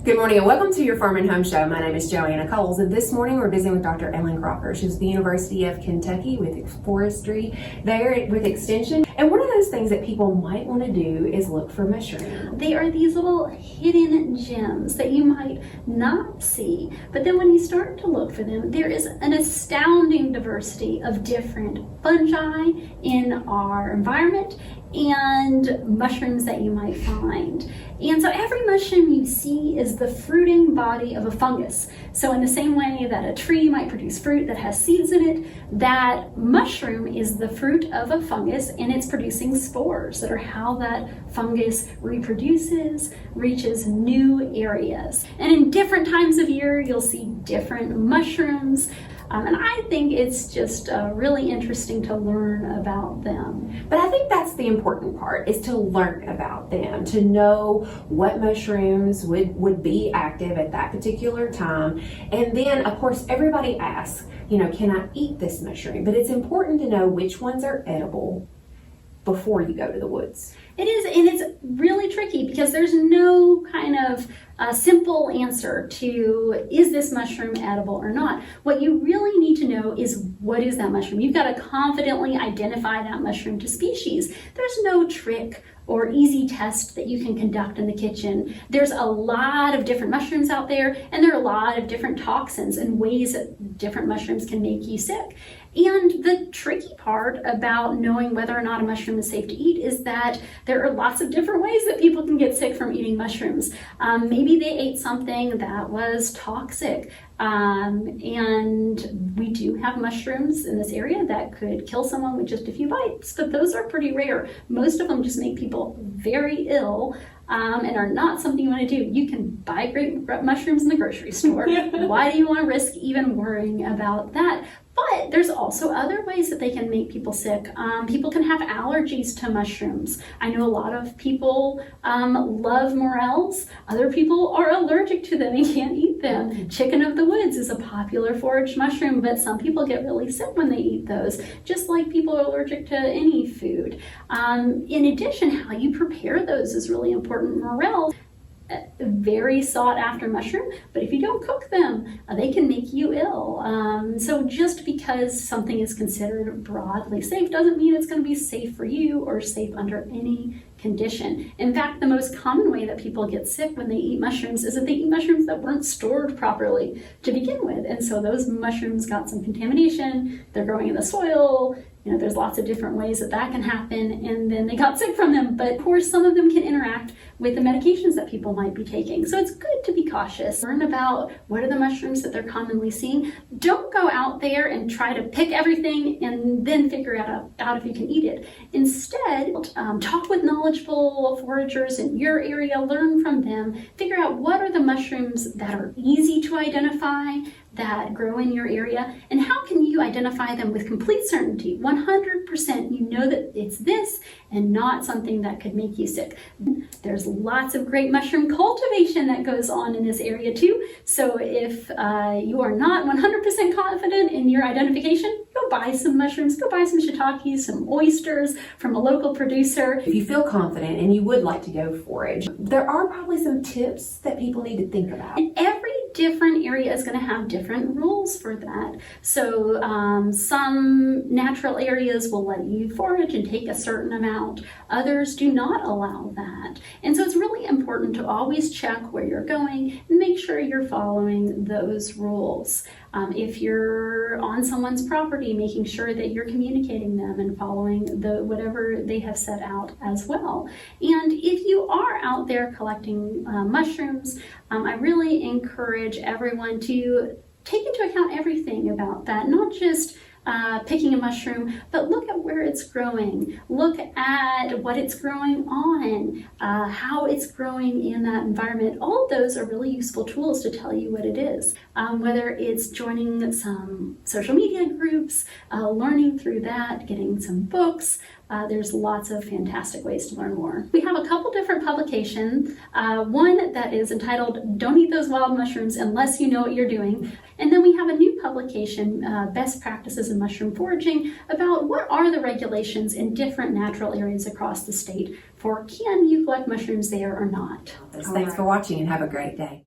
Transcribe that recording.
Good morning and welcome to your Farm and Home Show. My name is Joanna Coles, and this morning we're visiting with Dr. Crocker. She's at the University of Kentucky with forestry there with extension. And one of those things that people might want to do is look for mushrooms. They are these little hidden gems that you might not see, but then when you start to look for them, there is an astounding diversity of different fungi in our environment and mushrooms that you might find. And so every mushroom you see is the fruiting body of a fungus. So in the same way that a tree might produce fruit that has seeds in it, that mushroom is the fruit of a fungus, and it's producing spores that are how that fungus reproduces, reaches new areas. And in different times of year, you'll see different mushrooms. And I think it's just really interesting to learn about them. But I think that's the important part, is to learn about them, to know what mushrooms would be active at that particular time. And then, of course, everybody asks, can I eat this mushroom? But it's important to know which ones are edible before you go to the woods. It is, and it's really tricky because there's no kind of simple answer to, is this mushroom edible or not? What you really need to know is, what is that mushroom? You've got to confidently identify that mushroom to species. There's no trick or easy test that you can conduct in the kitchen. There's a lot of different mushrooms out there, and there are a lot of different toxins and ways that different mushrooms can make you sick. And the tricky part about knowing whether or not a mushroom is safe to eat is that there are lots of different ways that people can get sick from eating mushrooms. Maybe they ate something that was toxic. And we do have mushrooms in this area that could kill someone with just a few bites, but those are pretty rare. Most of them just make people very ill. And are not something you want to do. You can buy great mushrooms in the grocery store. Why do you want to risk even worrying about that? But there's also other ways that they can make people sick. People can have allergies to mushrooms. I know a lot of people love morels. Other people are allergic to them and can't eat them. Chicken of the woods is a popular foraged mushroom, but some people get really sick when they eat those, just like people are allergic to any food. In addition, how you prepare those is really important. Morels, a very sought after mushroom, but if you don't cook them, they can make you ill. So just because something is considered broadly safe doesn't mean it's going to be safe for you or safe under any condition. In fact, the most common way that people get sick when they eat mushrooms is that they eat mushrooms that weren't stored properly to begin with. And so those mushrooms got some contamination, they're growing in the soil, there's lots of different ways that can happen, and then they got sick from them. But of course, some of them can interact with the medications that people might be taking. So it's good to be cautious. Learn about what are the mushrooms that they're commonly seeing. Don't go out there and try to pick everything and then figure out if you can eat it. Instead, talk with knowledgeable foragers in your area, learn from them, figure out what are the mushrooms that are easy to identify, that grow in your area, and how can you identify them with complete certainty, 100%, you know that it's this and not something that could make you sick. There's lots of great mushroom cultivation that goes on in this area too, so if you are not 100% confident in your identification, go buy some mushrooms, go buy some shiitakes, some oysters from a local producer. If you feel confident and you would like to go forage, there are probably some tips that people need to think about. And every different area is going to have different rules for that. So some natural areas will let you forage and take a certain amount. Others do not allow that. And so it's really important to always check where you're going and make sure you're following those rules. If you're on someone's property, making sure that you're communicating them and following whatever they have set out as well. And if you are out there collecting mushrooms, I really encourage everyone to take into account everything about that, not just picking a mushroom, but look at where it's growing. Look at what it's growing on, how it's growing in that environment. All of those are really useful tools to tell you what it is. Whether it's joining some social media groups, learning through that, getting some books, there's lots of fantastic ways to learn more. We have a couple different publications. One that is entitled Don't Eat Those Wild Mushrooms Unless You Know What You're Doing. And then we have a new publication, Best Practices in Mushroom Foraging, about what are the regulations in different natural areas across the state for can you collect mushrooms there or not. Thanks for watching and have a great day.